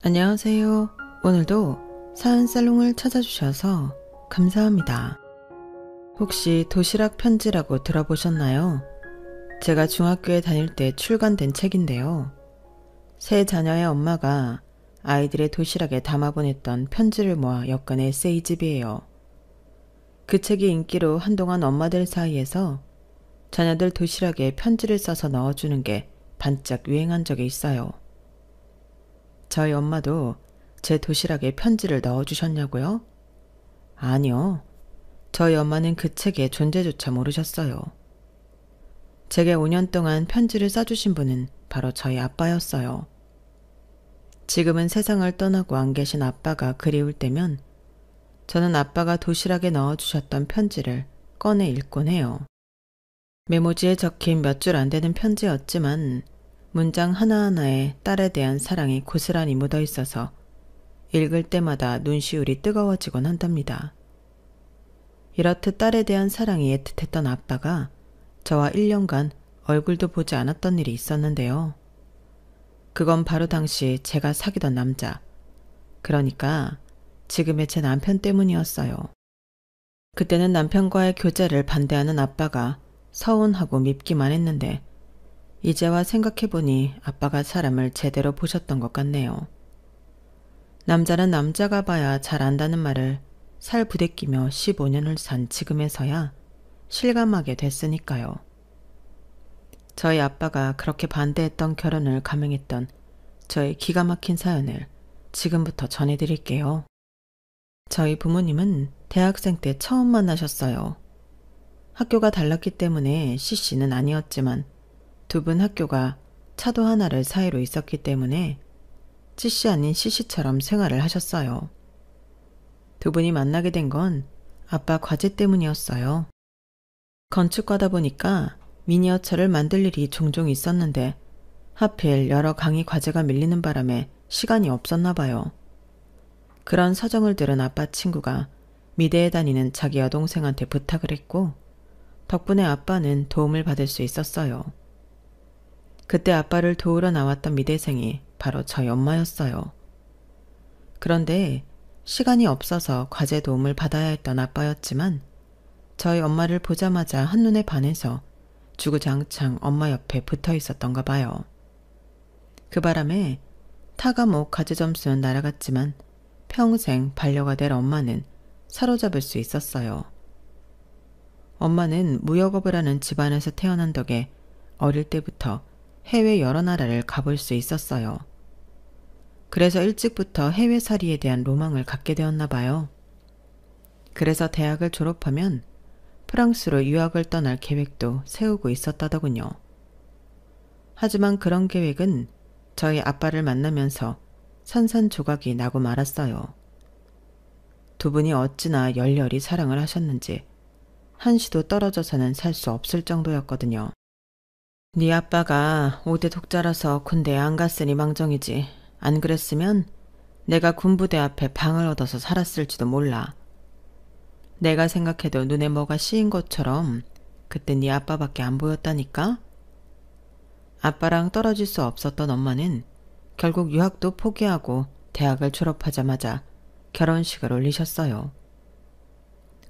안녕하세요. 오늘도 사연 살롱을 찾아주셔서 감사합니다. 혹시 도시락 편지라고 들어보셨나요? 제가 중학교에 다닐 때 출간된 책인데요. 세 자녀의 엄마가 아이들의 도시락에 담아보냈던 편지를 모아 엮은 에세이집이에요. 그 책이 인기로 한동안 엄마들 사이에서 자녀들 도시락에 편지를 써서 넣어주는 게 반짝 유행한 적이 있어요. 저희 엄마도 제 도시락에 편지를 넣어주셨냐고요? 아니요. 저희 엄마는 그 책의 존재조차 모르셨어요. 제게 5년 동안 편지를 써주신 분은 바로 저희 아빠였어요. 지금은 세상을 떠나고 안 계신 아빠가 그리울 때면 저는 아빠가 도시락에 넣어주셨던 편지를 꺼내 읽곤 해요. 메모지에 적힌 몇 줄 안 되는 편지였지만 문장 하나하나에 딸에 대한 사랑이 고스란히 묻어 있어서 읽을 때마다 눈시울이 뜨거워지곤 한답니다. 이렇듯 딸에 대한 사랑이 애틋했던 아빠가 저와 1년간 얼굴도 보지 않았던 일이 있었는데요. 그건 바로 당시 제가 사귀던 남자, 그러니까 지금의 제 남편 때문이었어요. 그때는 남편과의 교제를 반대하는 아빠가 서운하고 밉기만 했는데 이제와 생각해보니 아빠가 사람을 제대로 보셨던 것 같네요. 남자는 남자가 봐야 잘 안다는 말을 살 부대끼며 15년을 산 지금에서야 실감하게 됐으니까요. 저희 아빠가 그렇게 반대했던 결혼을 감행했던 저의 기가 막힌 사연을 지금부터 전해드릴게요. 저희 부모님은 대학생 때 처음 만나셨어요. 학교가 달랐기 때문에 CC는 아니었지만 두 분 학교가 차도 하나를 사이로 있었기 때문에 CC 아닌 CC처럼 생활을 하셨어요. 두 분이 만나게 된 건 아빠 과제 때문이었어요. 건축과다 보니까 미니어처를 만들 일이 종종 있었는데 하필 여러 강의 과제가 밀리는 바람에 시간이 없었나 봐요. 그런 사정을 들은 아빠 친구가 미대에 다니는 자기 여동생한테 부탁을 했고 덕분에 아빠는 도움을 받을 수 있었어요. 그때 아빠를 도우러 나왔던 미대생이 바로 저희 엄마였어요. 그런데 시간이 없어서 과제 도움을 받아야 했던 아빠였지만 저희 엄마를 보자마자 한눈에 반해서 주구장창 엄마 옆에 붙어 있었던가 봐요. 그 바람에 타과목 과제 점수는 날아갔지만 평생 반려가 될 엄마는 사로잡을 수 있었어요. 엄마는 무역업을 하는 집안에서 태어난 덕에 어릴 때부터 해외 여러 나라를 가볼 수 있었어요. 그래서 일찍부터 해외살이에 대한 로망을 갖게 되었나 봐요. 그래서 대학을 졸업하면 프랑스로 유학을 떠날 계획도 세우고 있었다더군요. 하지만 그런 계획은 저희 아빠를 만나면서 산산조각이 나고 말았어요. 두 분이 어찌나 열렬히 사랑을 하셨는지 한시도 떨어져서는 살 수 없을 정도였거든요. 네 아빠가 5대 독자라서 군대에 안 갔으니 망정이지. 안 그랬으면 내가 군부대 앞에 방을 얻어서 살았을지도 몰라. 내가 생각해도 눈에 뭐가 씌인 것처럼 그때 네 아빠밖에 안 보였다니까? 아빠랑 떨어질 수 없었던 엄마는 결국 유학도 포기하고 대학을 졸업하자마자 결혼식을 올리셨어요.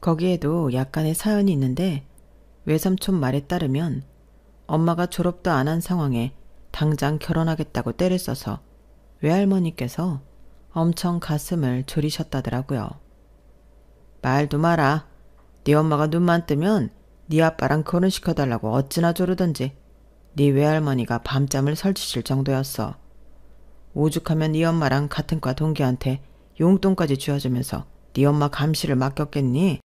거기에도 약간의 사연이 있는데 외삼촌 말에 따르면 엄마가 졸업도 안 한 상황에 당장 결혼하겠다고 때를 써서 외할머니께서 엄청 가슴을 졸이셨다더라고요. 말도 마라. 네 엄마가 눈만 뜨면 네 아빠랑 결혼시켜달라고 어찌나 조르던지 네 외할머니가 밤잠을 설치실 정도였어. 오죽하면 네 엄마랑 같은 과 동기한테 용돈까지 쥐어주면서 네 엄마 감시를 맡겼겠니?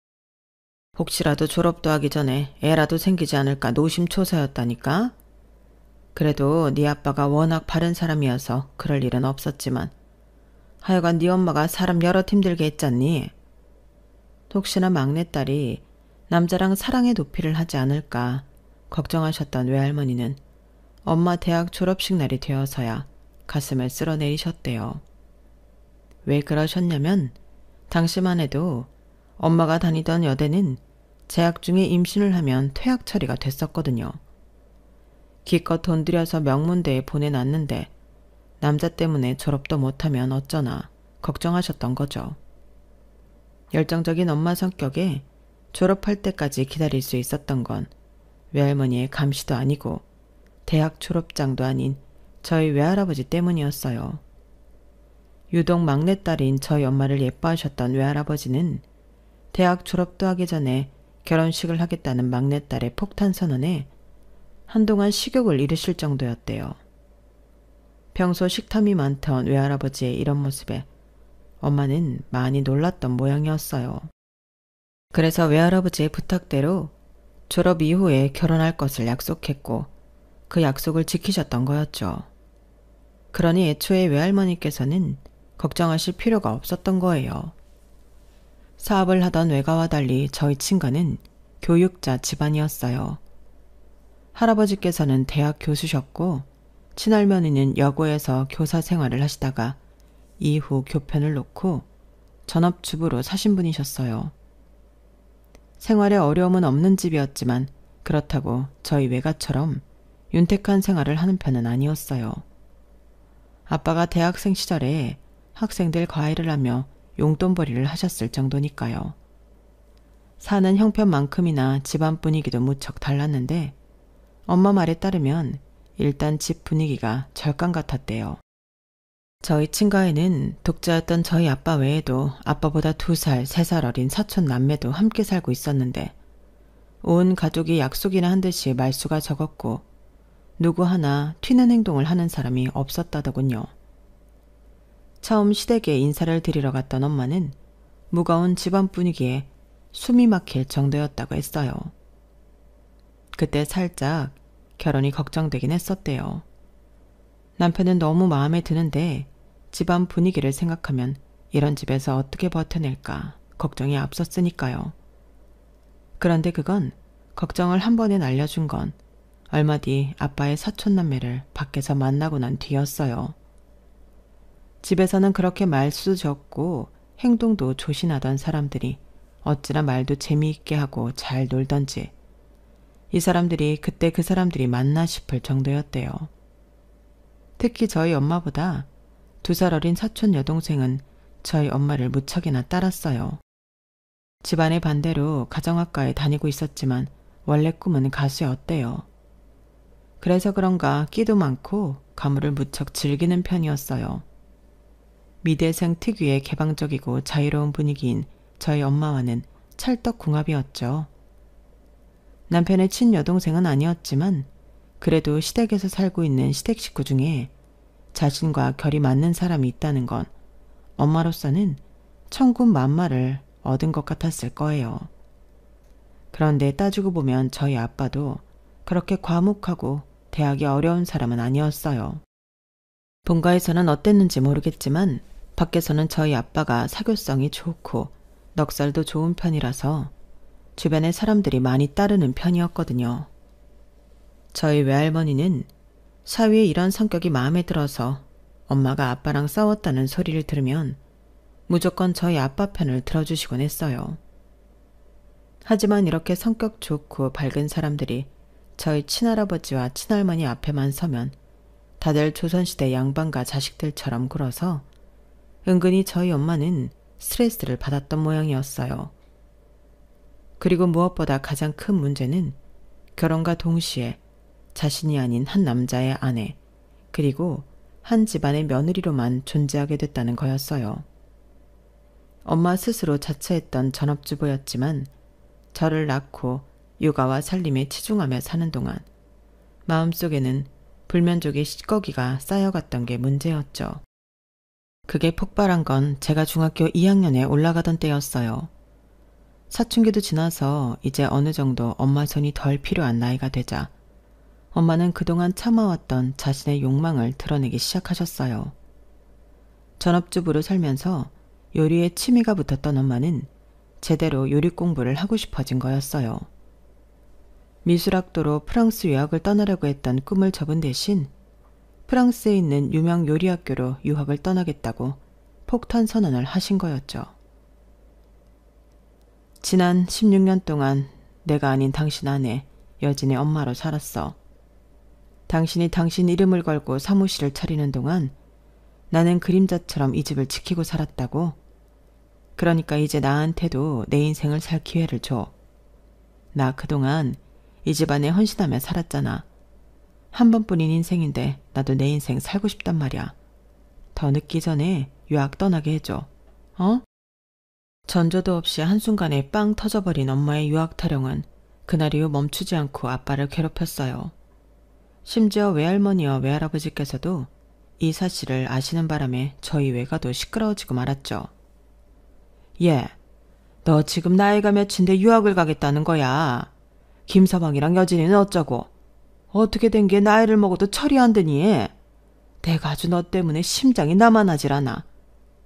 혹시라도 졸업도 하기 전에 애라도 생기지 않을까 노심초사였다니까? 그래도 네 아빠가 워낙 바른 사람이어서 그럴 일은 없었지만 하여간 네 엄마가 사람 여럿 힘들게 했잖니? 혹시나 막내딸이 남자랑 사랑의 도피를 하지 않을까 걱정하셨던 외할머니는 엄마 대학 졸업식 날이 되어서야 가슴을 쓸어내리셨대요. 왜 그러셨냐면 당시만 해도 엄마가 다니던 여대는 재학 중에 임신을 하면 퇴학 처리가 됐었거든요. 기껏 돈 들여서 명문대에 보내놨는데 남자 때문에 졸업도 못하면 어쩌나 걱정하셨던 거죠. 열정적인 엄마 성격에 졸업할 때까지 기다릴 수 있었던 건 외할머니의 감시도 아니고 대학 졸업장도 아닌 저희 외할아버지 때문이었어요. 유독 막내딸인 저희 엄마를 예뻐하셨던 외할아버지는 대학 졸업도 하기 전에 결혼식을 하겠다는 막내딸의 폭탄 선언에 한동안 식욕을 잃으실 정도였대요. 평소 식탐이 많던 외할아버지의 이런 모습에 엄마는 많이 놀랐던 모양이었어요. 그래서 외할아버지의 부탁대로 졸업 이후에 결혼할 것을 약속했고 그 약속을 지키셨던 거였죠. 그러니 애초에 외할머니께서는 걱정하실 필요가 없었던 거예요. 사업을 하던 외가와 달리 저희 친가는 교육자 집안이었어요. 할아버지께서는 대학 교수셨고 친할머니는 여고에서 교사 생활을 하시다가 이후 교편을 놓고 전업주부로 사신 분이셨어요. 생활에 어려움은 없는 집이었지만 그렇다고 저희 외가처럼 윤택한 생활을 하는 편은 아니었어요. 아빠가 대학생 시절에 학생들 과외를 하며 용돈벌이를 하셨을 정도니까요. 사는 형편만큼이나 집안 분위기도 무척 달랐는데 엄마 말에 따르면 일단 집 분위기가 절간 같았대요. 저희 친가에는 독자였던 저희 아빠 외에도 아빠보다 2살, 3살 어린 사촌 남매도 함께 살고 있었는데 온 가족이 약속이나 한 듯이 말수가 적었고 누구 하나 튀는 행동을 하는 사람이 없었다더군요. 처음 시댁에 인사를 드리러 갔던 엄마는 무거운 집안 분위기에 숨이 막힐 정도였다고 했어요. 그때 살짝 결혼이 걱정되긴 했었대요. 남편은 너무 마음에 드는데 집안 분위기를 생각하면 이런 집에서 어떻게 버텨낼까 걱정이 앞섰으니까요. 그런데 그건 걱정을 한 번에 날려준 건 얼마 뒤 아빠의 사촌남매를 밖에서 만나고 난 뒤였어요. 집에서는 그렇게 말수도 적고 행동도 조신하던 사람들이 어찌나 말도 재미있게 하고 잘 놀던지 이 사람들이 그때 그 사람들이 맞나 싶을 정도였대요. 특히 저희 엄마보다 2살 어린 사촌 여동생은 저희 엄마를 무척이나 따랐어요. 집안의 반대로 가정학과에 다니고 있었지만 원래 꿈은 가수였대요. 그래서 그런가 끼도 많고 가물을 무척 즐기는 편이었어요. 미대생 특유의 개방적이고 자유로운 분위기인 저희 엄마와는 찰떡궁합이었죠. 남편의 친여동생은 아니었지만 그래도 시댁에서 살고 있는 시댁 식구 중에 자신과 결이 맞는 사람이 있다는 건 엄마로서는 천군만마를 얻은 것 같았을 거예요. 그런데 따지고 보면 저희 아빠도 그렇게 과묵하고 대하기 어려운 사람은 아니었어요. 본가에서는 어땠는지 모르겠지만 밖에서는 저희 아빠가 사교성이 좋고 넉살도 좋은 편이라서 주변에 사람들이 많이 따르는 편이었거든요. 저희 외할머니는 사위의 이런 성격이 마음에 들어서 엄마가 아빠랑 싸웠다는 소리를 들으면 무조건 저희 아빠 편을 들어주시곤 했어요. 하지만 이렇게 성격 좋고 밝은 사람들이 저희 친할아버지와 친할머니 앞에만 서면 다들 조선시대 양반과 자식들처럼 굴어서 은근히 저희 엄마는 스트레스를 받았던 모양이었어요. 그리고 무엇보다 가장 큰 문제는 결혼과 동시에 자신이 아닌 한 남자의 아내, 그리고 한 집안의 며느리로만 존재하게 됐다는 거였어요. 엄마 스스로 자처했던 전업주부였지만 저를 낳고 육아와 살림에 치중하며 사는 동안 마음속에는 불면족의 시꺼기가 쌓여갔던 게 문제였죠. 그게 폭발한 건 제가 중학교 2학년에 올라가던 때였어요. 사춘기도 지나서 이제 어느 정도 엄마 손이 덜 필요한 나이가 되자 엄마는 그동안 참아왔던 자신의 욕망을 드러내기 시작하셨어요. 전업주부로 살면서 요리에 취미가 붙었던 엄마는 제대로 요리 공부를 하고 싶어진 거였어요. 미술학도로 프랑스 유학을 떠나려고 했던 꿈을 접은 대신 프랑스에 있는 유명 요리학교로 유학을 떠나겠다고 폭탄 선언을 하신 거였죠. 지난 16년 동안 내가 아닌 당신 안에 여진의 엄마로 살았어. 당신이 당신 이름을 걸고 사무실을 차리는 동안 나는 그림자처럼 이 집을 지키고 살았다고? 그러니까 이제 나한테도 내 인생을 살 기회를 줘. 나 그동안 이 집안에 헌신하며 살았잖아. 한 번뿐인 인생인데 나도 내 인생 살고 싶단 말이야. 더 늦기 전에 유학 떠나게 해줘. 어? 전조도 없이 한순간에 빵 터져버린 엄마의 유학 타령은 그날 이후 멈추지 않고 아빠를 괴롭혔어요. 심지어 외할머니와 외할아버지께서도 이 사실을 아시는 바람에 저희 외가도 시끄러워지고 말았죠. 얘, 너 지금 나이가 몇인데 유학을 가겠다는 거야. 김서방이랑 여진이는 어쩌고. 어떻게 된 게 나이를 먹어도 철이 안 드니? 내가 아주 너 때문에 심장이 나만하질 않아.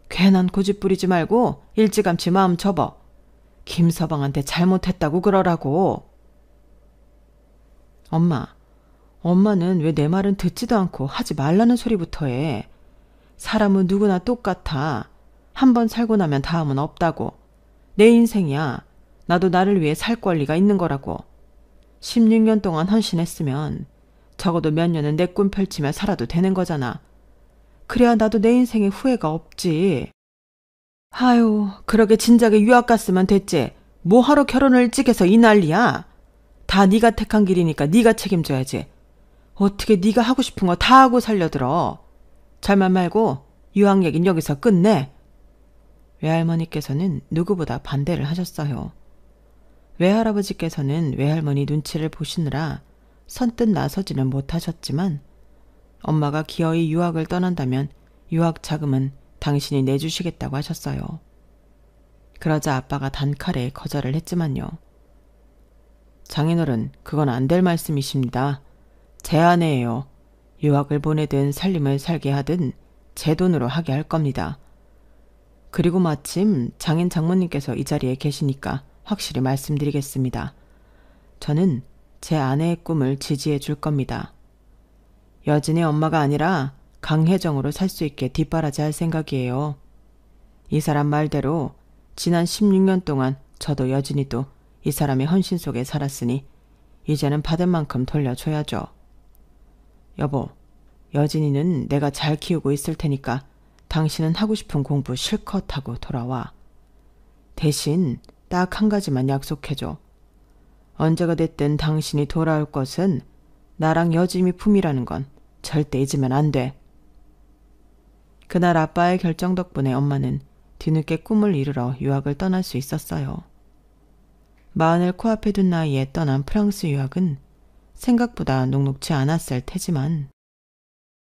괜한 고집 부리지 말고 일찌감치 마음 접어. 김서방한테 잘못했다고 그러라고. 엄마는 왜 내 말은 듣지도 않고 하지 말라는 소리부터 해. 사람은 누구나 똑같아. 한 번 살고 나면 다음은 없다고. 내 인생이야. 나도 나를 위해 살 권리가 있는 거라고. 16년 동안 헌신했으면 적어도 몇 년은 내 꿈 펼치며 살아도 되는 거잖아. 그래야 나도 내 인생에 후회가 없지. 아유, 그러게 진작에 유학 갔으면 됐지. 뭐하러 결혼을 일찍 해서 이 난리야. 다 네가 택한 길이니까 네가 책임져야지. 어떻게 네가 하고 싶은 거 다 하고 살려들어. 잘만 말고 유학 얘긴 여기서 끝내. 외할머니께서는 누구보다 반대를 하셨어요. 외할아버지께서는 외할머니 눈치를 보시느라 선뜻 나서지는 못하셨지만 엄마가 기어이 유학을 떠난다면 유학 자금은 당신이 내주시겠다고 하셨어요. 그러자 아빠가 단칼에 거절을 했지만요. 장인어른, 그건 안 될 말씀이십니다. 제 아내예요. 유학을 보내든 살림을 살게 하든 제 돈으로 하게 할 겁니다. 그리고 마침 장인 장모님께서 이 자리에 계시니까 확실히 말씀드리겠습니다. 저는 제 아내의 꿈을 지지해 줄 겁니다. 여진의 엄마가 아니라 강혜정으로 살 수 있게 뒷바라지 할 생각이에요. 이 사람 말대로 지난 16년 동안 저도 여진이도 이 사람의 헌신 속에 살았으니 이제는 받은 만큼 돌려줘야죠. 여보, 여진이는 내가 잘 키우고 있을 테니까 당신은 하고 싶은 공부 실컷 하고 돌아와. 대신 딱 한 가지만 약속해줘. 언제가 됐든 당신이 돌아올 것은 나랑 여진이 품이라는 건 절대 잊으면 안 돼. 그날 아빠의 결정 덕분에 엄마는 뒤늦게 꿈을 이루러 유학을 떠날 수 있었어요. 마흔을 코앞에 둔 나이에 떠난 프랑스 유학은 생각보다 녹록지 않았을 테지만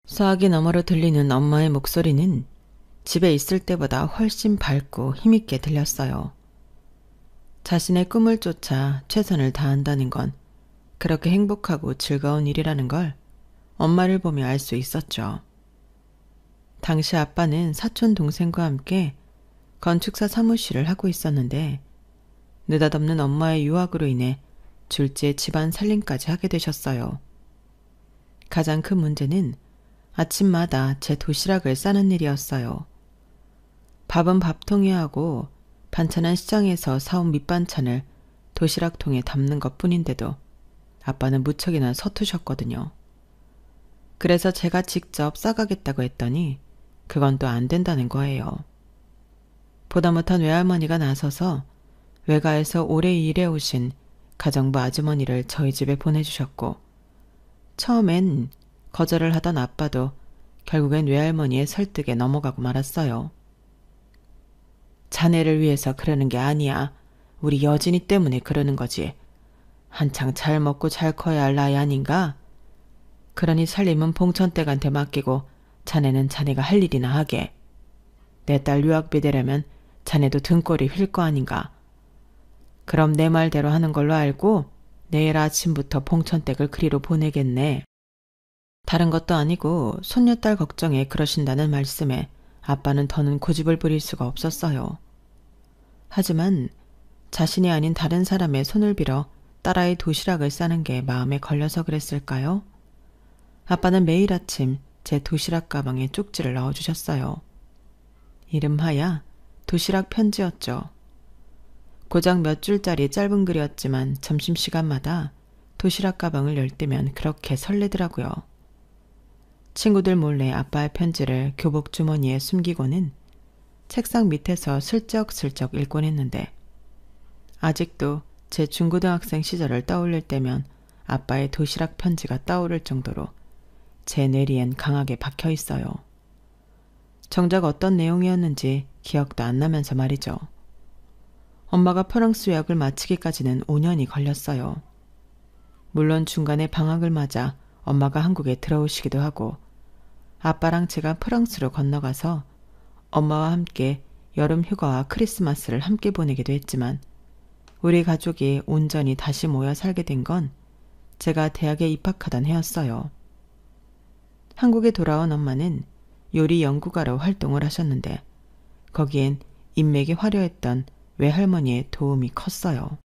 소화기 너머로 들리는 엄마의 목소리는 집에 있을 때보다 훨씬 밝고 힘있게 들렸어요. 자신의 꿈을 쫓아 최선을 다한다는 건 그렇게 행복하고 즐거운 일이라는 걸 엄마를 보며 알 수 있었죠. 당시 아빠는 사촌 동생과 함께 건축사 사무실을 하고 있었는데 느닷없는 엄마의 유학으로 인해 둘째 집안 살림까지 하게 되셨어요. 가장 큰 문제는 아침마다 제 도시락을 싸는 일이었어요. 밥은 밥통에 하고 반찬은 시장에서 사온 밑반찬을 도시락통에 담는 것뿐인데도 아빠는 무척이나 서투셨거든요. 그래서 제가 직접 싸가겠다고 했더니 그건 또 안 된다는 거예요. 보다 못한 외할머니가 나서서 외가에서 오래 일해오신 가정부 아주머니를 저희 집에 보내주셨고 처음엔 거절을 하던 아빠도 결국엔 외할머니의 설득에 넘어가고 말았어요. 자네를 위해서 그러는 게 아니야. 우리 여진이 때문에 그러는 거지. 한창 잘 먹고 잘 커야 할 나이 아닌가? 그러니 살림은 봉천댁한테 맡기고 자네는 자네가 할 일이나 하게. 내 딸 유학비 되려면 자네도 등골이 휠 거 아닌가. 그럼 내 말대로 하는 걸로 알고 내일 아침부터 봉천댁을 그리로 보내겠네. 다른 것도 아니고 손녀딸 걱정에 그러신다는 말씀에 아빠는 더는 고집을 부릴 수가 없었어요. 하지만 자신이 아닌 다른 사람의 손을 빌어 딸아이 도시락을 싸는 게 마음에 걸려서 그랬을까요? 아빠는 매일 아침 제 도시락 가방에 쪽지를 넣어주셨어요. 이름하야 도시락 편지였죠. 고작 몇 줄짜리 짧은 글이었지만 점심시간마다 도시락 가방을 열 때면 그렇게 설레더라고요. 친구들 몰래 아빠의 편지를 교복 주머니에 숨기고는 책상 밑에서 슬쩍슬쩍 읽곤 했는데 아직도 제 중고등학생 시절을 떠올릴 때면 아빠의 도시락 편지가 떠오를 정도로 제 뇌리엔 강하게 박혀 있어요. 정작 어떤 내용이었는지 기억도 안 나면서 말이죠. 엄마가 프랑스 유학을 마치기까지는 5년이 걸렸어요. 물론 중간에 방학을 맞아 엄마가 한국에 들어오시기도 하고 아빠랑 제가 프랑스로 건너가서 엄마와 함께 여름 휴가와 크리스마스를 함께 보내기도 했지만 우리 가족이 온전히 다시 모여 살게 된 건 제가 대학에 입학하던 해였어요. 한국에 돌아온 엄마는 요리 연구가로 활동을 하셨는데 거기엔 인맥이 화려했던 외할머니의 도움이 컸어요.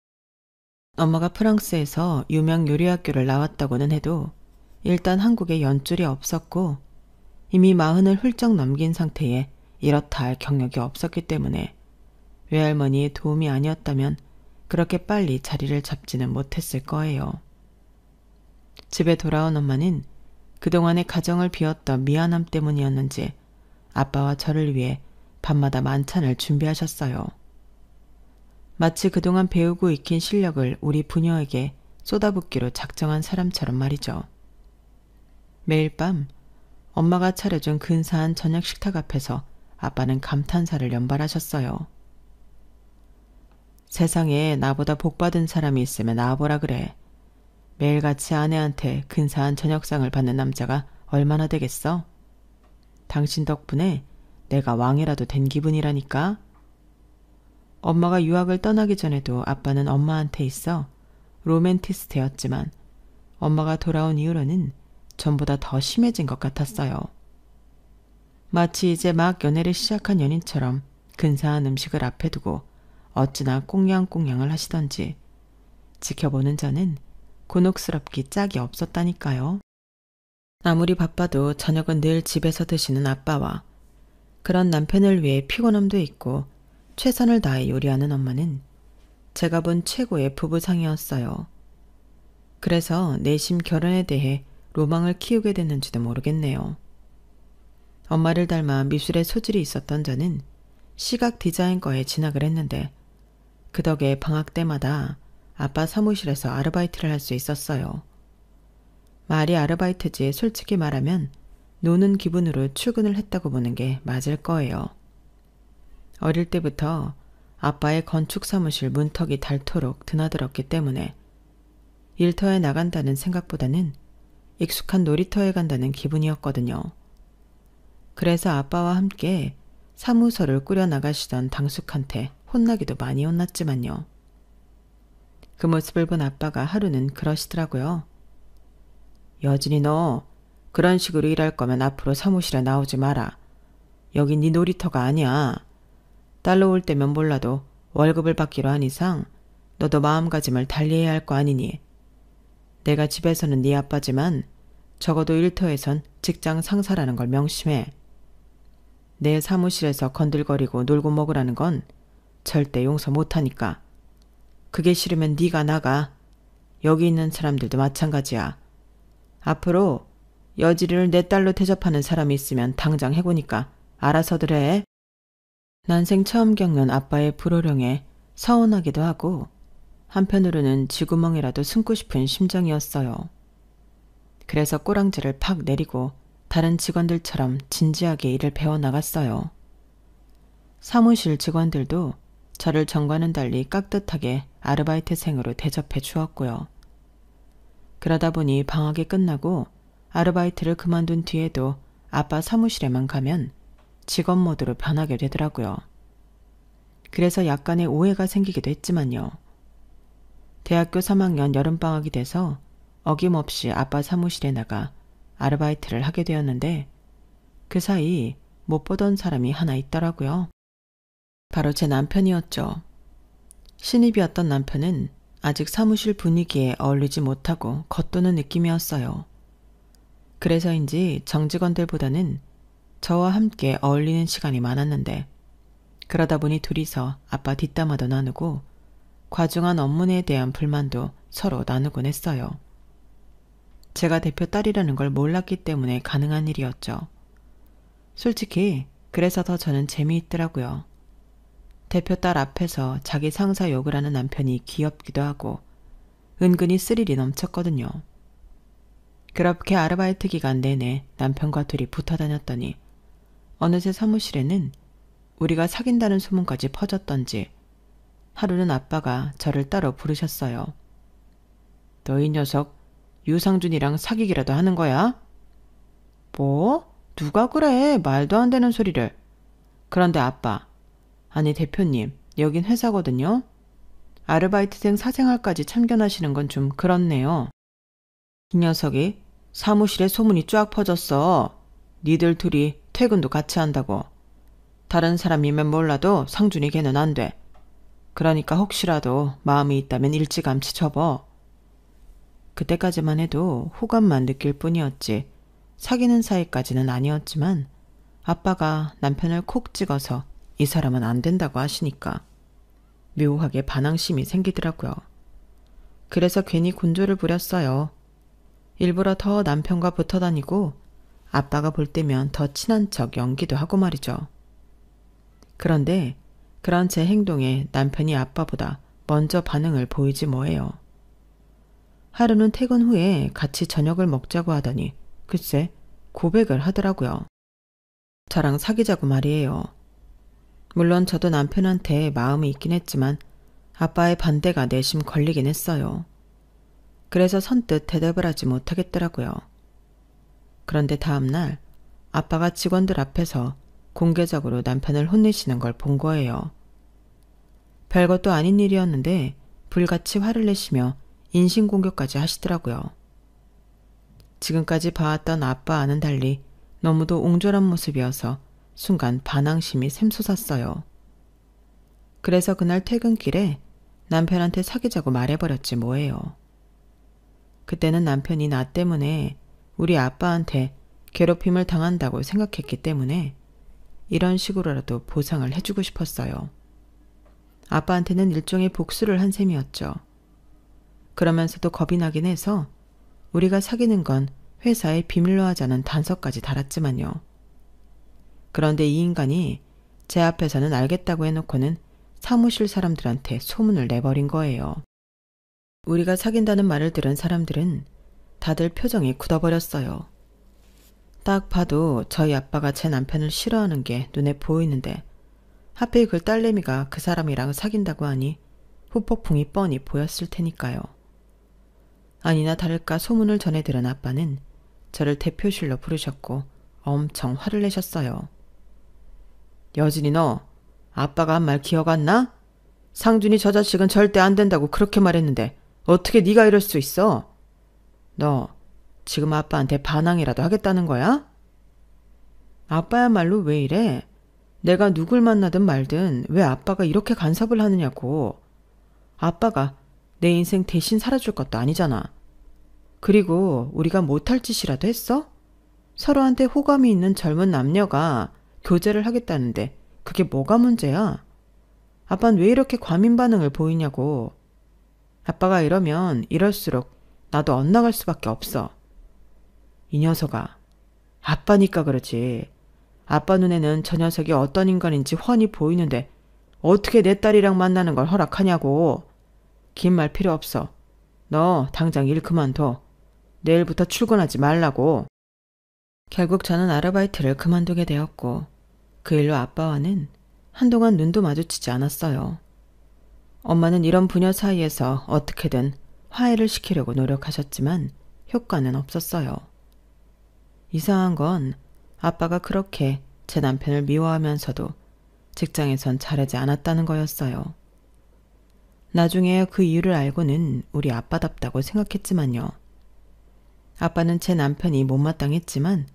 엄마가 프랑스에서 유명 요리학교를 나왔다고는 해도 일단 한국에 연줄이 없었고 이미 40을 훌쩍 넘긴 상태에 이렇다 할 경력이 없었기 때문에 외할머니의 도움이 아니었다면 그렇게 빨리 자리를 잡지는 못했을 거예요. 집에 돌아온 엄마는 그동안의 가정을 비웠던 미안함 때문이었는지 아빠와 저를 위해 밤마다 만찬을 준비하셨어요. 마치 그동안 배우고 익힌 실력을 우리 부녀에게 쏟아붓기로 작정한 사람처럼 말이죠. 매일 밤 엄마가 차려준 근사한 저녁 식탁 앞에서 아빠는 감탄사를 연발하셨어요. 세상에 나보다 복받은 사람이 있으면 나와보라 그래. 매일같이 아내한테 근사한 저녁상을 받는 남자가 얼마나 되겠어? 당신 덕분에 내가 왕이라도 된 기분이라니까. 엄마가 유학을 떠나기 전에도 아빠는 엄마한테 있어 로맨티스트였지만 엄마가 돌아온 이후로는 전보다 더 심해진 것 같았어요. 마치 이제 막 연애를 시작한 연인처럼 근사한 음식을 앞에 두고 어찌나 꽁냥꽁냥을 하시던지 지켜보는 저는 곤혹스럽기 짝이 없었다니까요. 아무리 바빠도 저녁은 늘 집에서 드시는 아빠와 그런 남편을 위해 피곤함도 있고 최선을 다해 요리하는 엄마는 제가 본 최고의 부부상이었어요. 그래서 내심 결혼에 대해 로망을 키우게 됐는지도 모르겠네요. 엄마를 닮아 미술에 소질이 있었던 저는 시각 디자인과에 진학을 했는데 그 덕에 방학 때마다 아빠 사무실에서 아르바이트를 할 수 있었어요. 말이 아르바이트지 솔직히 말하면 노는 기분으로 출근을 했다고 보는 게 맞을 거예요. 어릴 때부터 아빠의 건축 사무실 문턱이 닳도록 드나들었기 때문에 일터에 나간다는 생각보다는 익숙한 놀이터에 간다는 기분이었거든요. 그래서 아빠와 함께 사무소를 꾸려나가시던 당숙한테 혼나기도 많이 혼났지만요. 그 모습을 본 아빠가 하루는 그러시더라고요. 여진이 너 그런 식으로 일할 거면 앞으로 사무실에 나오지 마라. 여긴 네 놀이터가 아니야. 딸로 올 때면 몰라도 월급을 받기로 한 이상 너도 마음가짐을 달리해야 할 거 아니니. 내가 집에서는 네 아빠지만 적어도 일터에선 직장 상사라는 걸 명심해. 내 사무실에서 건들거리고 놀고 먹으라는 건 절대 용서 못하니까. 그게 싫으면 네가 나가. 여기 있는 사람들도 마찬가지야. 앞으로 여지를 내 딸로 대접하는 사람이 있으면 당장 해보니까 알아서들 해. 난생 처음 겪는 아빠의 불호령에 서운하기도 하고 한편으로는 쥐구멍이라도 숨고 싶은 심정이었어요. 그래서 꼬랑지를 팍 내리고 다른 직원들처럼 진지하게 일을 배워나갔어요. 사무실 직원들도 저를 전과는 달리 깍듯하게 아르바이트생으로 대접해 주었고요. 그러다 보니 방학이 끝나고 아르바이트를 그만둔 뒤에도 아빠 사무실에만 가면 직원 모드로 변하게 되더라고요. 그래서 약간의 오해가 생기기도 했지만요. 대학교 3학년 여름방학이 돼서 어김없이 아빠 사무실에 나가 아르바이트를 하게 되었는데 그 사이 못 보던 사람이 하나 있더라고요. 바로 제 남편이었죠. 신입이었던 남편은 아직 사무실 분위기에 어울리지 못하고 겉도는 느낌이었어요. 그래서인지 정직원들보다는 저와 함께 어울리는 시간이 많았는데 그러다 보니 둘이서 아빠 뒷담화도 나누고 과중한 업무에 대한 불만도 서로 나누곤 했어요. 제가 대표 딸이라는 걸 몰랐기 때문에 가능한 일이었죠. 솔직히 그래서 더 저는 재미있더라고요. 대표 딸 앞에서 자기 상사 욕을 하는 남편이 귀엽기도 하고 은근히 스릴이 넘쳤거든요. 그렇게 아르바이트 기간 내내 남편과 둘이 붙어 다녔더니 어느새 사무실에는 우리가 사귄다는 소문까지 퍼졌던지 하루는 아빠가 저를 따로 부르셨어요. 너 이 녀석 유상준이랑 사귀기라도 하는 거야? 뭐? 누가 그래? 말도 안 되는 소리를. 그런데 아빠, 아니 대표님, 여긴 회사거든요. 아르바이트생 사생활까지 참견하시는 건 좀 그렇네요. 이 녀석이 사무실에 소문이 쫙 퍼졌어. 니들 둘이 퇴근도 같이 한다고. 다른 사람이면 몰라도 상준이 걔는 안 돼. 그러니까 혹시라도 마음이 있다면 일찌감치 접어. 그때까지만 해도 호감만 느낄 뿐이었지 사귀는 사이까지는 아니었지만 아빠가 남편을 콕 찍어서 이 사람은 안 된다고 하시니까 묘하게 반항심이 생기더라고요. 그래서 괜히 곤조를 부렸어요. 일부러 더 남편과 붙어 다니고 아빠가 볼 때면 더 친한 척 연기도 하고 말이죠. 그런데 그런 제 행동에 남편이 아빠보다 먼저 반응을 보이지 뭐해요. 하루는 퇴근 후에 같이 저녁을 먹자고 하더니 글쎄 고백을 하더라고요. 저랑 사귀자고 말이에요. 물론 저도 남편한테 마음이 있긴 했지만 아빠의 반대가 내심 걸리긴 했어요. 그래서 선뜻 대답을 하지 못하겠더라고요. 그런데 다음날 아빠가 직원들 앞에서 공개적으로 남편을 혼내시는 걸 본 거예요. 별것도 아닌 일이었는데 불같이 화를 내시며 인신공격까지 하시더라고요. 지금까지 봐왔던 아빠와는 달리 너무도 옹졸한 모습이어서 순간 반항심이 샘솟았어요. 그래서 그날 퇴근길에 남편한테 사귀자고 말해버렸지 뭐예요. 그때는 남편이 나 때문에 우리 아빠한테 괴롭힘을 당한다고 생각했기 때문에 이런 식으로라도 보상을 해주고 싶었어요. 아빠한테는 일종의 복수를 한 셈이었죠. 그러면서도 겁이 나긴 해서 우리가 사귀는 건 회사에 비밀로 하자는 단서까지 달았지만요. 그런데 이 인간이 제 앞에서는 알겠다고 해놓고는 사무실 사람들한테 소문을 내버린 거예요. 우리가 사귄다는 말을 들은 사람들은 다들 표정이 굳어버렸어요. 딱 봐도 저희 아빠가 제 남편을 싫어하는 게 눈에 보이는데 하필 그 딸내미가 그 사람이랑 사귄다고 하니 후폭풍이 뻔히 보였을 테니까요. 아니나 다를까 소문을 전해 들은 아빠는 저를 대표실로 부르셨고 엄청 화를 내셨어요. 여진이 너 아빠가 한 말 기억 안 나? 상준이 저 자식은 절대 안 된다고 그렇게 말했는데 어떻게 네가 이럴 수 있어? 너 지금 아빠한테 반항이라도 하겠다는 거야? 아빠야말로 왜 이래? 내가 누굴 만나든 말든 왜 아빠가 이렇게 간섭을 하느냐고. 아빠가 내 인생 대신 살아줄 것도 아니잖아. 그리고 우리가 못할 짓이라도 했어? 서로한테 호감이 있는 젊은 남녀가 교제를 하겠다는데 그게 뭐가 문제야? 아빠는 왜 이렇게 과민 반응을 보이냐고. 아빠가 이러면 이럴수록 나도 엇나갈 수밖에 없어. 이 녀석아, 아빠니까 그러지. 아빠 눈에는 저 녀석이 어떤 인간인지 훤히 보이는데 어떻게 내 딸이랑 만나는 걸 허락하냐고. 긴 말 필요 없어. 너 당장 일 그만둬. 내일부터 출근하지 말라고. 결국 저는 아르바이트를 그만두게 되었고 그 일로 아빠와는 한동안 눈도 마주치지 않았어요. 엄마는 이런 부녀 사이에서 어떻게든 화해를 시키려고 노력하셨지만 효과는 없었어요. 이상한 건 아빠가 그렇게 제 남편을 미워하면서도 직장에선 잘하지 않았다는 거였어요. 나중에 그 이유를 알고는 우리 아빠답다고 생각했지만요. 아빠는 제 남편이 못마땅했지만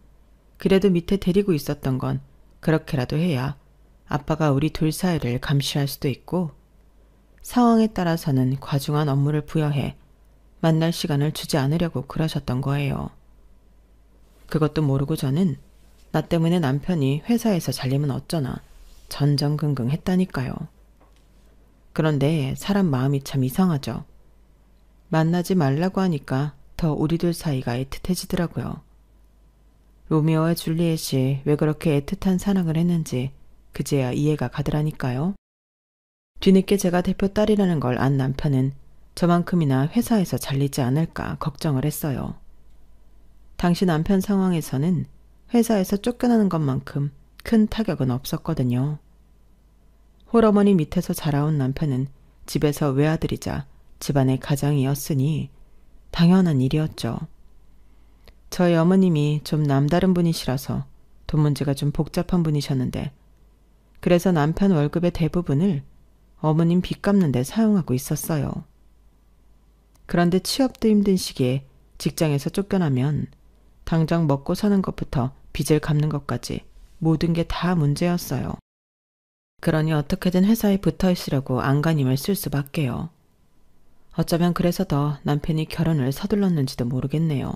그래도 밑에 데리고 있었던 건 그렇게라도 해야 아빠가 우리 둘 사이를 감시할 수도 있고 상황에 따라서는 과중한 업무를 부여해 만날 시간을 주지 않으려고 그러셨던 거예요. 그것도 모르고 저는 나 때문에 남편이 회사에서 잘리면 어쩌나 전전긍긍 했다니까요. 그런데 사람 마음이 참 이상하죠. 만나지 말라고 하니까 더 더 우리 둘 사이가 애틋해지더라고요. 로미오와 줄리엣이 왜 그렇게 애틋한 사랑을 했는지 그제야 이해가 가더라니까요. 뒤늦게 제가 대표 딸이라는 걸 안 남편은 저만큼이나 회사에서 잘리지 않을까 걱정을 했어요. 당시 남편 상황에서는 회사에서 쫓겨나는 것만큼 큰 타격은 없었거든요. 홀어머니 밑에서 자라온 남편은 집에서 외아들이자 집안의 가장이었으니 당연한 일이었죠. 저희 어머님이 좀 남다른 분이시라서 돈 문제가 좀 복잡한 분이셨는데 그래서 남편 월급의 대부분을 어머님 빚 갚는 데 사용하고 있었어요. 그런데 취업도 힘든 시기에 직장에서 쫓겨나면 당장 먹고 사는 것부터 빚을 갚는 것까지 모든 게 다 문제였어요. 그러니 어떻게든 회사에 붙어 있으려고 안간힘을 쓸 수밖에요. 어쩌면 그래서 더 남편이 결혼을 서둘렀는지도 모르겠네요.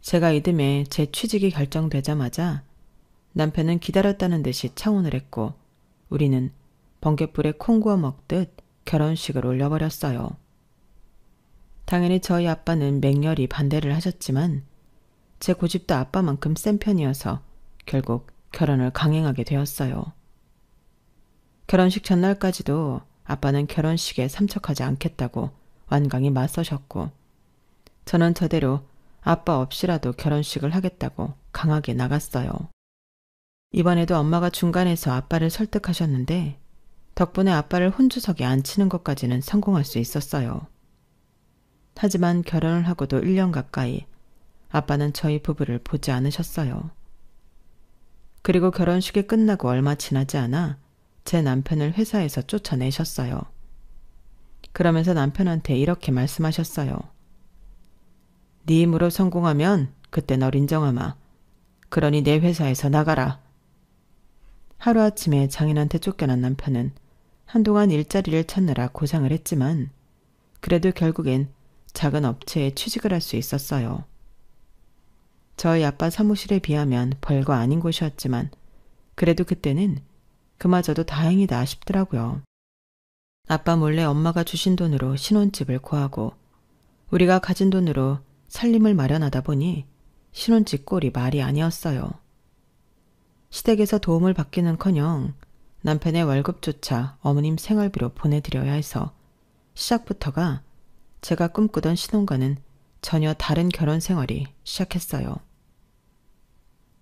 제가 이듬해 제 취직이 결정되자마자 남편은 기다렸다는 듯이 창혼을 했고 우리는 번갯불에 콩 구워 먹듯 결혼식을 올려버렸어요. 당연히 저희 아빠는 맹렬히 반대를 하셨지만 제 고집도 아빠만큼 센 편이어서 결국 결혼을 강행하게 되었어요. 결혼식 전날까지도 아빠는 결혼식에 참석하지 않겠다고 완강히 맞서셨고 저는 저대로 아빠 없이라도 결혼식을 하겠다고 강하게 나갔어요. 이번에도 엄마가 중간에서 아빠를 설득하셨는데 덕분에 아빠를 혼주석에 앉히는 것까지는 성공할 수 있었어요. 하지만 결혼을 하고도 1년 가까이 아빠는 저희 부부를 보지 않으셨어요. 그리고 결혼식이 끝나고 얼마 지나지 않아 제 남편을 회사에서 쫓아내셨어요. 그러면서 남편한테 이렇게 말씀하셨어요. 네 힘으로 성공하면 그때 널 인정하마. 그러니 내 회사에서 나가라. 하루아침에 장인한테 쫓겨난 남편은 한동안 일자리를 찾느라 고생을 했지만 그래도 결국엔 작은 업체에 취직을 할 수 있었어요. 저희 아빠 사무실에 비하면 별거 아닌 곳이었지만 그래도 그때는 그마저도 다행이다 싶더라고요. 아빠 몰래 엄마가 주신 돈으로 신혼집을 구하고 우리가 가진 돈으로 살림을 마련하다 보니 신혼집 꼴이 말이 아니었어요. 시댁에서 도움을 받기는커녕 남편의 월급조차 어머님 생활비로 보내드려야 해서 시작부터가 제가 꿈꾸던 신혼과는 전혀 다른 결혼 생활이 시작했어요.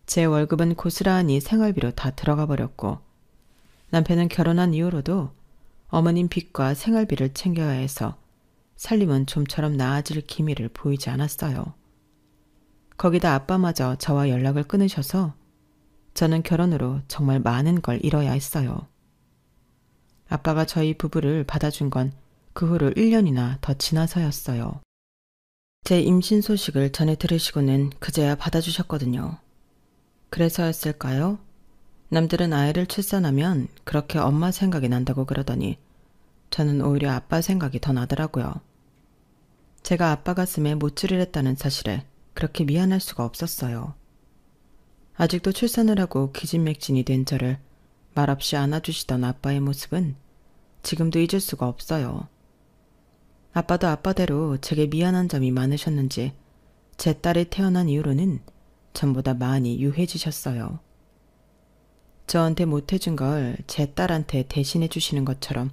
제 월급은 고스란히 생활비로 다 들어가 버렸고 남편은 결혼한 이후로도 어머님 빚과 생활비를 챙겨야 해서 살림은 좀처럼 나아질 기미를 보이지 않았어요. 거기다 아빠마저 저와 연락을 끊으셔서 저는 결혼으로 정말 많은 걸 잃어야 했어요. 아빠가 저희 부부를 받아준 건 그 후로 1년이나 더 지나서였어요. 제 임신 소식을 전해 들으시고는 그제야 받아주셨거든요. 그래서였을까요? 남들은 아이를 출산하면 그렇게 엄마 생각이 난다고 그러더니 저는 오히려 아빠 생각이 더 나더라고요. 제가 아빠 가슴에 못줄을 했다는 사실에 그렇게 미안할 수가 없었어요. 아직도 출산을 하고 기진맥진이 된 저를 말없이 안아주시던 아빠의 모습은 지금도 잊을 수가 없어요. 아빠도 아빠대로 제게 미안한 점이 많으셨는지 제 딸이 태어난 이후로는 전보다 많이 유해지셨어요. 저한테 못해준 걸 제 딸한테 대신해 주시는 것처럼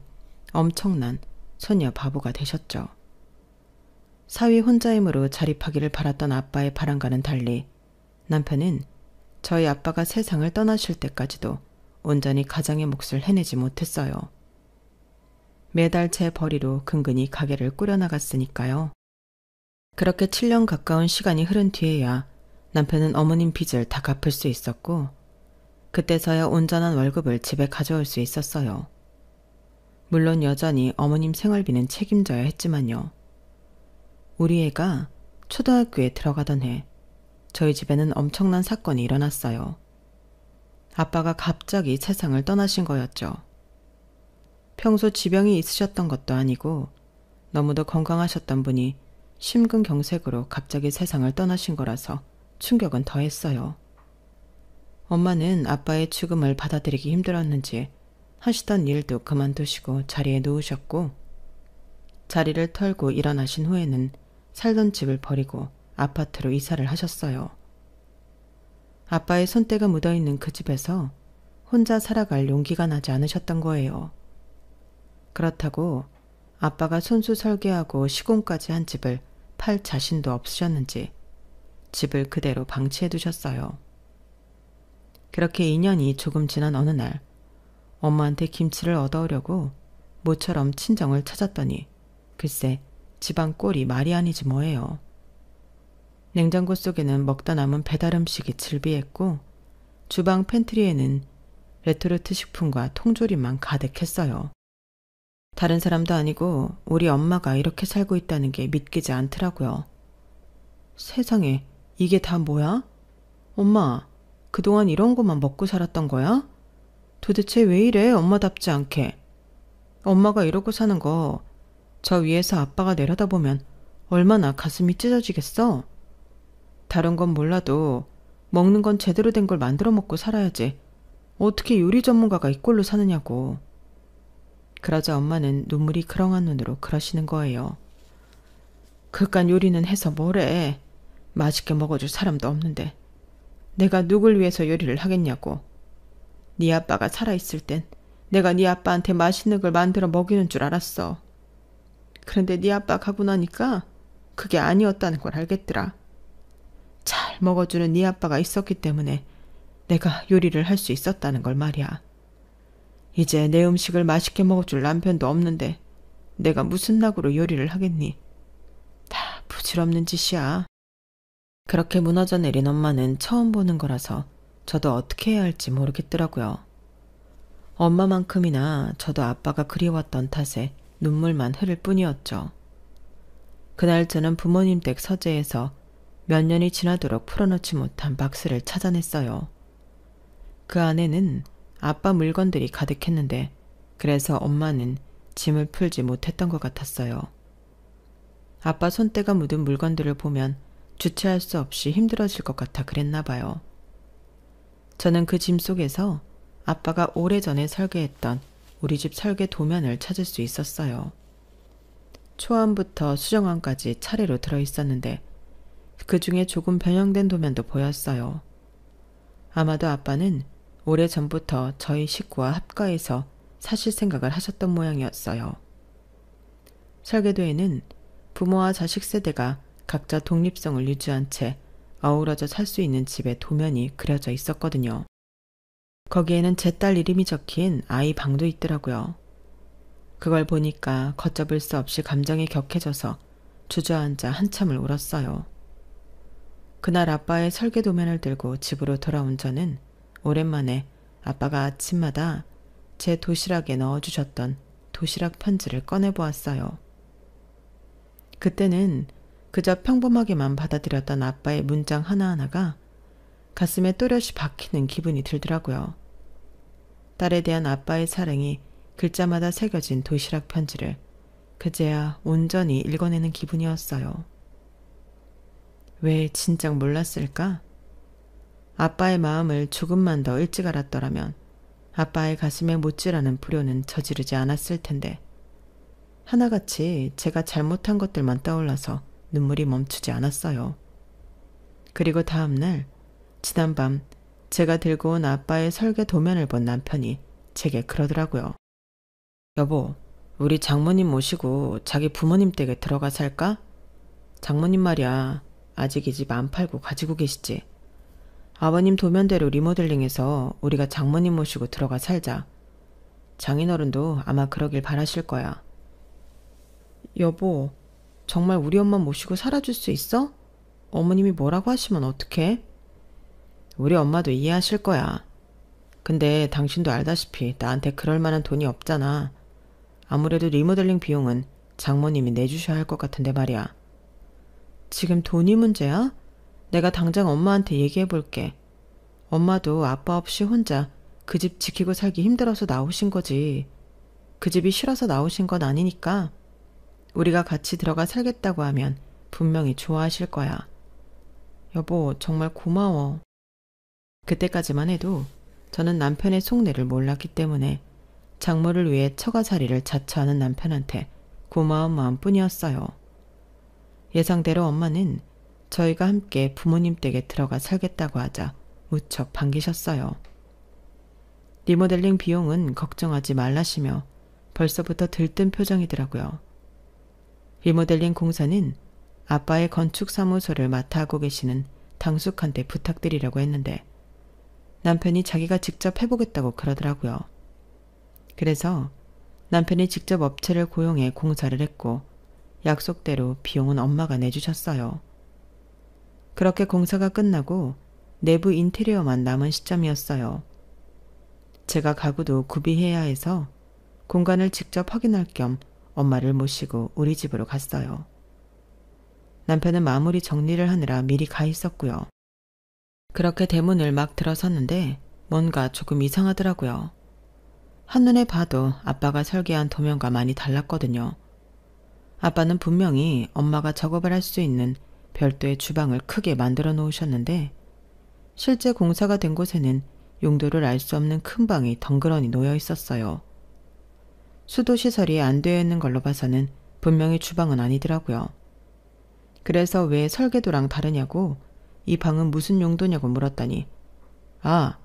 엄청난 소녀 바보가 되셨죠. 사위 혼자 힘으로 자립하기를 바랐던 아빠의 바람과는 달리 남편은 저희 아빠가 세상을 떠나실 때까지도 온전히 가장의 몫을 해내지 못했어요. 매달 제 벌이로 근근히 가게를 꾸려나갔으니까요. 그렇게 7년 가까운 시간이 흐른 뒤에야 남편은 어머님 빚을 다 갚을 수 있었고 그때서야 온전한 월급을 집에 가져올 수 있었어요. 물론 여전히 어머님 생활비는 책임져야 했지만요. 우리 애가 초등학교에 들어가던 해 저희 집에는 엄청난 사건이 일어났어요. 아빠가 갑자기 세상을 떠나신 거였죠. 평소 지병이 있으셨던 것도 아니고 너무도 건강하셨던 분이 심근경색으로 갑자기 세상을 떠나신 거라서 충격은 더했어요. 엄마는 아빠의 죽음을 받아들이기 힘들었는지 하시던 일도 그만두시고 자리에 누우셨고 자리를 털고 일어나신 후에는 살던 집을 버리고 아파트로 이사를 하셨어요. 아빠의 손때가 묻어있는 그 집에서 혼자 살아갈 용기가 나지 않으셨던 거예요. 그렇다고 아빠가 손수 설계하고 시공까지 한 집을 팔 자신도 없으셨는지 집을 그대로 방치해 두셨어요. 그렇게 2년이 조금 지난 어느 날 엄마한테 김치를 얻어오려고 모처럼 친정을 찾았더니 글쎄 집안 꼴이 말이 아니지 뭐예요. 냉장고 속에는 먹다 남은 배달 음식이 즐비했고 주방 팬트리에는 레토르트 식품과 통조림만 가득했어요. 다른 사람도 아니고 우리 엄마가 이렇게 살고 있다는 게 믿기지 않더라고요. 세상에 이게 다 뭐야? 엄마, 그동안 이런 것만 먹고 살았던 거야? 도대체 왜 이래 엄마답지 않게. 엄마가 이러고 사는 거 저 위에서 아빠가 내려다보면 얼마나 가슴이 찢어지겠어? 다른 건 몰라도 먹는 건 제대로 된 걸 만들어 먹고 살아야지. 어떻게 요리 전문가가 이 꼴로 사느냐고. 그러자 엄마는 눈물이 그렁한 눈으로 그러시는 거예요. 그깟 요리는 해서 뭐래. 맛있게 먹어줄 사람도 없는데 내가 누굴 위해서 요리를 하겠냐고. 네 아빠가 살아있을 땐 내가 네 아빠한테 맛있는 걸 만들어 먹이는 줄 알았어. 그런데 네 아빠 가고 나니까 그게 아니었다는 걸 알겠더라. 잘 먹어주는 네 아빠가 있었기 때문에 내가 요리를 할 수 있었다는 걸 말이야. 이제 내 음식을 맛있게 먹어줄 남편도 없는데 내가 무슨 낙으로 요리를 하겠니? 다 부질없는 짓이야. 그렇게 무너져 내린 엄마는 처음 보는 거라서 저도 어떻게 해야 할지 모르겠더라고요. 엄마만큼이나 저도 아빠가 그리웠던 탓에 눈물만 흐를 뿐이었죠. 그날 저는 부모님 댁 서재에서 몇 년이 지나도록 풀어놓지 못한 박스를 찾아냈어요. 그 안에는 아빠 물건들이 가득했는데 그래서 엄마는 짐을 풀지 못했던 것 같았어요. 아빠 손때가 묻은 물건들을 보면 주체할 수 없이 힘들어질 것 같아 그랬나 봐요. 저는 그 짐 속에서 아빠가 오래전에 설계했던 우리 집 설계 도면을 찾을 수 있었어요. 초안부터 수정안까지 차례로 들어있었는데 그 중에 조금 변형된 도면도 보였어요. 아마도 아빠는 오래전부터 저희 식구와 합가해서 사실 생각을 하셨던 모양이었어요. 설계도에는 부모와 자식 세대가 각자 독립성을 유지한 채 어우러져 살 수 있는 집의 도면이 그려져 있었거든요. 거기에는 제 딸 이름이 적힌 아이 방도 있더라고요. 그걸 보니까 걷잡을 수 없이 감정이 격해져서 주저앉아 한참을 울었어요. 그날 아빠의 설계 도면을 들고 집으로 돌아온 저는 오랜만에 아빠가 아침마다 제 도시락에 넣어주셨던 도시락 편지를 꺼내보았어요. 그때는 그저 평범하게만 받아들였던 아빠의 문장 하나하나가 가슴에 또렷이 박히는 기분이 들더라고요. 딸에 대한 아빠의 사랑이 글자마다 새겨진 도시락 편지를 그제야 온전히 읽어내는 기분이었어요. 왜 진작 몰랐을까? 아빠의 마음을 조금만 더 일찍 알았더라면 아빠의 가슴에 못질하는 불효는 저지르지 않았을 텐데 하나같이 제가 잘못한 것들만 떠올라서 눈물이 멈추지 않았어요. 그리고 다음날 지난밤 제가 들고 온 아빠의 설계 도면을 본 남편이 제게 그러더라고요. 여보, 우리 장모님 모시고 자기 부모님 댁에 들어가 살까? 장모님 말이야, 아직 이 집 안 팔고 가지고 계시지. 아버님 도면대로 리모델링해서 우리가 장모님 모시고 들어가 살자. 장인어른도 아마 그러길 바라실 거야. 여보, 정말 우리 엄마 모시고 살아줄 수 있어? 어머님이 뭐라고 하시면 어떡해? 우리 엄마도 이해하실 거야. 근데 당신도 알다시피 나한테 그럴 만한 돈이 없잖아. 아무래도 리모델링 비용은 장모님이 내주셔야 할 것 같은데 말이야. 지금 돈이 문제야? 내가 당장 엄마한테 얘기해 볼게. 엄마도 아빠 없이 혼자 그 집 지키고 살기 힘들어서 나오신 거지. 그 집이 싫어서 나오신 건 아니니까. 우리가 같이 들어가 살겠다고 하면 분명히 좋아하실 거야. 여보, 정말 고마워. 그때까지만 해도 저는 남편의 속내를 몰랐기 때문에 장모를 위해 처가살이를 자처하는 남편한테 고마운 마음뿐이었어요. 예상대로 엄마는 저희가 함께 부모님 댁에 들어가 살겠다고 하자 무척 반기셨어요. 리모델링 비용은 걱정하지 말라시며 벌써부터 들뜬 표정이더라고요. 리모델링 공사는 아빠의 건축사무소를 맡아 하고 계시는 당숙한테 부탁드리려고 했는데 남편이 자기가 직접 해보겠다고 그러더라고요. 그래서 남편이 직접 업체를 고용해 공사를 했고 약속대로 비용은 엄마가 내주셨어요. 그렇게 공사가 끝나고 내부 인테리어만 남은 시점이었어요. 제가 가구도 구비해야 해서 공간을 직접 확인할 겸 엄마를 모시고 우리 집으로 갔어요. 남편은 마무리 정리를 하느라 미리 가 있었고요. 그렇게 대문을 막 들어섰는데 뭔가 조금 이상하더라고요. 한눈에 봐도 아빠가 설계한 도면과 많이 달랐거든요. 아빠는 분명히 엄마가 작업을 할 수 있는 별도의 주방을 크게 만들어 놓으셨는데 실제 공사가 된 곳에는 용도를 알 수 없는 큰 방이 덩그러니 놓여 있었어요. 수도시설이 안 되어 있는 걸로 봐서는 분명히 주방은 아니더라고요. 그래서 왜 설계도랑 다르냐고 이 방은 무슨 용도냐고 물었더니 아,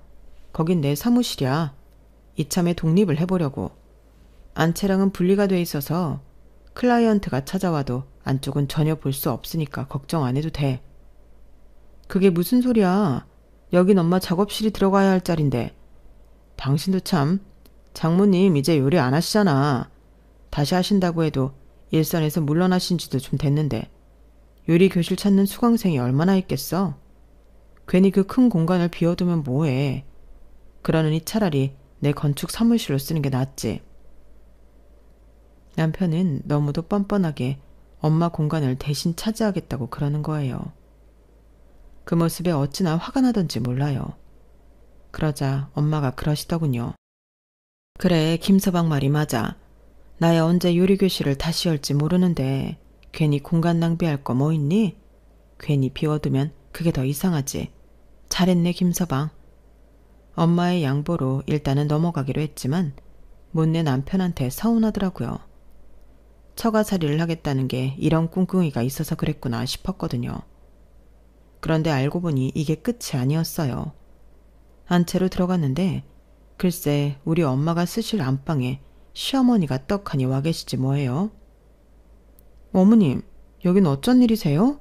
거긴 내 사무실이야. 이참에 독립을 해보려고. 안채랑은 분리가 돼 있어서 클라이언트가 찾아와도 안쪽은 전혀 볼 수 없으니까 걱정 안 해도 돼. 그게 무슨 소리야. 여긴 엄마 작업실이 들어가야 할 자리인데. 당신도 참. 장모님 이제 요리 안 하시잖아. 다시 하신다고 해도 일선에서 물러나신 지도 좀 됐는데 요리 교실 찾는 수강생이 얼마나 있겠어? 괜히 그 큰 공간을 비워두면 뭐해. 그러느니 차라리 내 건축 사무실로 쓰는 게 낫지. 남편은 너무도 뻔뻔하게 엄마 공간을 대신 차지하겠다고 그러는 거예요. 그 모습에 어찌나 화가 나던지 몰라요. 그러자 엄마가 그러시더군요. 그래, 김서방 말이 맞아. 나야 언제 요리교실을 다시 열지 모르는데 괜히 공간 낭비할 거 뭐 있니? 괜히 비워두면 그게 더 이상하지. 잘했네, 김서방. 엄마의 양보로 일단은 넘어가기로 했지만 못내 남편한테 서운하더라고요. 처가살이를 하겠다는 게 이런 꿍꿍이가 있어서 그랬구나 싶었거든요. 그런데 알고 보니 이게 끝이 아니었어요. 안채로 들어갔는데 글쎄 우리 엄마가 쓰실 안방에 시어머니가 떡하니 와 계시지 뭐예요. 어머님, 여긴 어쩐 일이세요?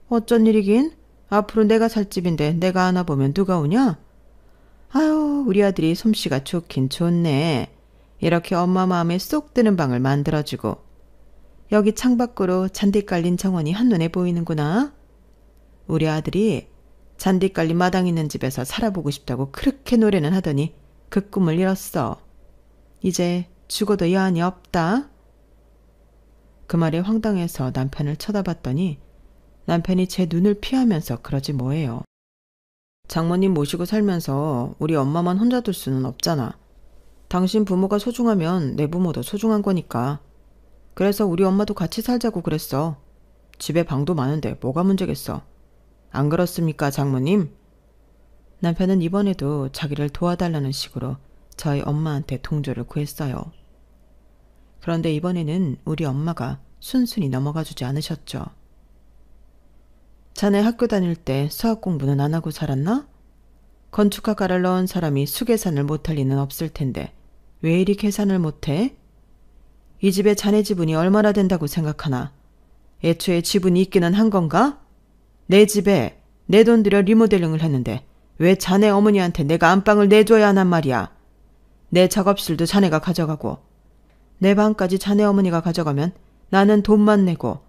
어쩐 일이긴? 앞으로 내가 살 집인데 내가 안 와보면 누가 오냐? 아유, 우리 아들이 솜씨가 좋긴 좋네. 이렇게 엄마 마음에 쏙 드는 방을 만들어주고. 여기 창밖으로 잔디 깔린 정원이 한눈에 보이는구나. 우리 아들이 잔디 깔린 마당 있는 집에서 살아보고 싶다고 그렇게 노래는 하더니 그 꿈을 이뤘어. 이제 죽어도 여한이 없다. 그 말에 황당해서 남편을 쳐다봤더니 남편이 제 눈을 피하면서 그러지 뭐예요. 장모님 모시고 살면서 우리 엄마만 혼자 둘 수는 없잖아. 당신 부모가 소중하면 내 부모도 소중한 거니까. 그래서 우리 엄마도 같이 살자고 그랬어. 집에 방도 많은데 뭐가 문제겠어. 안 그렇습니까, 장모님? 남편은 이번에도 자기를 도와달라는 식으로 저희 엄마한테 동조를 구했어요. 그런데 이번에는 우리 엄마가 순순히 넘어가주지 않으셨죠. 자네 학교 다닐 때 수학 공부는 안 하고 살았나? 건축학과를 넣은 사람이 수계산을 못할 리는 없을 텐데 왜 이리 계산을 못해? 이 집에 자네 지분이 얼마나 된다고 생각하나? 애초에 지분이 있기는 한 건가? 내 집에 내 돈 들여 리모델링을 했는데 왜 자네 어머니한테 내가 안방을 내줘야 하단 말이야? 내 작업실도 자네가 가져가고 내 방까지 자네 어머니가 가져가면 나는 돈만 내고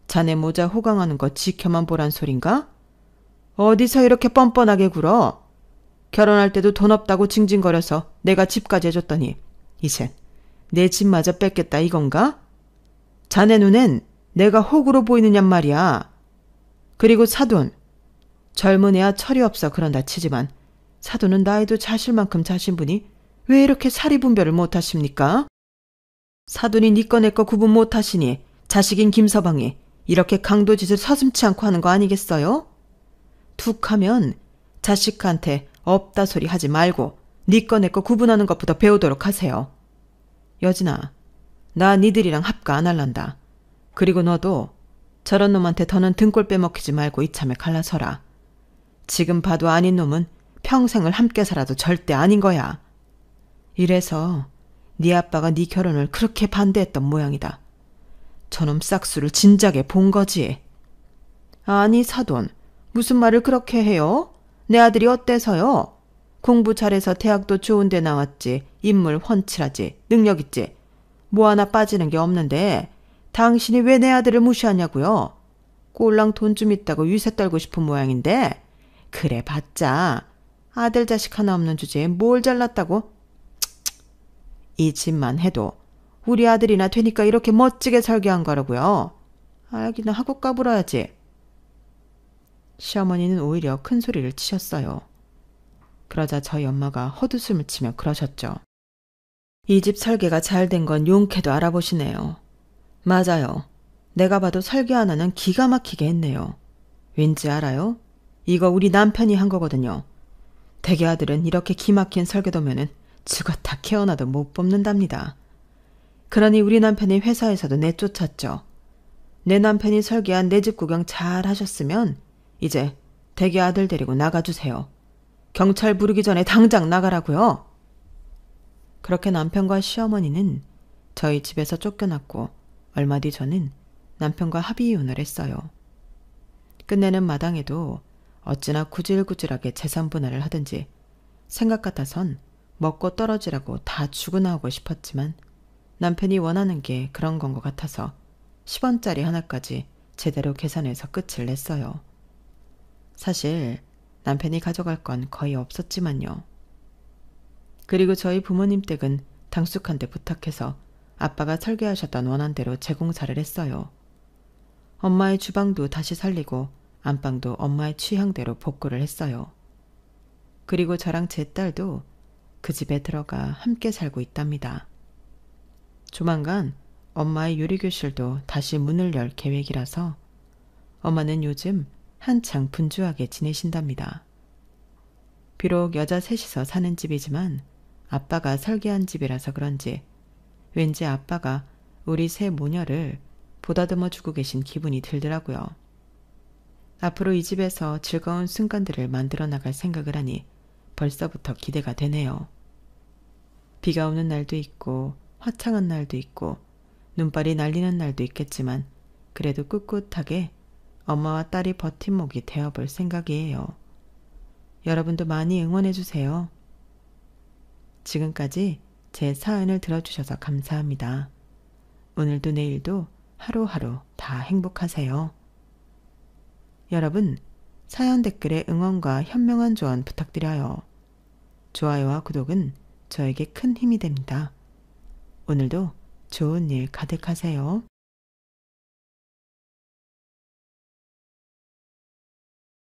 자네 모자 호강하는 거 지켜만 보란 소린가? 어디서 이렇게 뻔뻔하게 굴어? 결혼할 때도 돈 없다고 징징거려서 내가 집까지 해줬더니 이젠 내 집마저 뺏겠다 이건가? 자네 눈엔 내가 호구로 보이느냔 말이야. 그리고 사돈. 젊은 애야 철이 없어 그런다 치지만 사돈은 나이도 자실만큼 자신 분이 왜 이렇게 사리분별을 못하십니까? 사돈이 니꺼 내꺼 구분 못하시니 자식인 김서방이 이렇게 강도짓을 서슴치 않고 하는 거 아니겠어요? 툭 하면 자식한테 없다 소리 하지 말고 니꺼 내꺼 구분하는 것부터 배우도록 하세요. 여진아, 나 니들이랑 합가 안 할란다. 그리고 너도 저런 놈한테 더는 등골 빼먹히지 말고 이참에 갈라서라. 지금 봐도 아닌 놈은 평생을 함께 살아도 절대 아닌 거야. 이래서 네 아빠가 네 결혼을 그렇게 반대했던 모양이다. 저놈 싹수를 진작에 본 거지. 아니 사돈, 무슨 말을 그렇게 해요? 내 아들이 어때서요? 공부 잘해서 대학도 좋은 데 나왔지. 인물 훤칠하지. 능력 있지. 뭐 하나 빠지는 게 없는데 당신이 왜 내 아들을 무시하냐고요? 꼴랑 돈 좀 있다고 위세 떨고 싶은 모양인데 그래 봤자 아들 자식 하나 없는 주제에 뭘 잘났다고? 이 집만 해도 우리 아들이나 되니까 이렇게 멋지게 설계한 거라고요. 알기는 하고 까불어야지. 시어머니는 오히려 큰 소리를 치셨어요. 그러자 저희 엄마가 헛웃음을 치며 그러셨죠. 이 집 설계가 잘 된 건 용케도 알아보시네요. 맞아요. 내가 봐도 설계 하나는 기가 막히게 했네요. 왠지 알아요? 이거 우리 남편이 한 거거든요. 대개 아들은 이렇게 기막힌 설계도면은 죽었다 깨어나도 못 뽑는답니다. 그러니 우리 남편이 회사에서도 내쫓았죠. 내 남편이 설계한 내 집 구경 잘 하셨으면 이제 대개 아들 데리고 나가주세요. 경찰 부르기 전에 당장 나가라고요. 그렇게 남편과 시어머니는 저희 집에서 쫓겨났고 얼마 뒤 저는 남편과 합의 이혼을 했어요. 끝내는 마당에도 어찌나 구질구질하게 재산 분할을 하든지 생각 같아선 먹고 떨어지라고 다 죽어나오고 싶었지만 남편이 원하는 게 그런 건 것 같아서 10원짜리 하나까지 제대로 계산해서 끝을 냈어요. 사실 남편이 가져갈 건 거의 없었지만요. 그리고 저희 부모님 댁은 당숙한테 부탁해서 아빠가 설계하셨던 원안대로 재공사를 했어요. 엄마의 주방도 다시 살리고 안방도 엄마의 취향대로 복구를 했어요. 그리고 저랑 제 딸도 그 집에 들어가 함께 살고 있답니다. 조만간 엄마의 요리교실도 다시 문을 열 계획이라서 엄마는 요즘 한창 분주하게 지내신답니다. 비록 여자 셋이서 사는 집이지만 아빠가 설계한 집이라서 그런지 왠지 아빠가 우리 세 모녀를 보다듬어 주고 계신 기분이 들더라고요. 앞으로 이 집에서 즐거운 순간들을 만들어 나갈 생각을 하니 벌써부터 기대가 되네요. 비가 오는 날도 있고 화창한 날도 있고 눈발이 날리는 날도 있겠지만 그래도 꿋꿋하게 엄마와 딸이 버팀목이 되어볼 생각이에요. 여러분도 많이 응원해주세요. 지금까지 제 사연을 들어주셔서 감사합니다. 오늘도 내일도 하루하루 다 행복하세요. 여러분, 사연 댓글에 응원과 현명한 조언 부탁드려요. 좋아요와 구독은 저에게 큰 힘이 됩니다. 오늘도 좋은 일 가득하세요.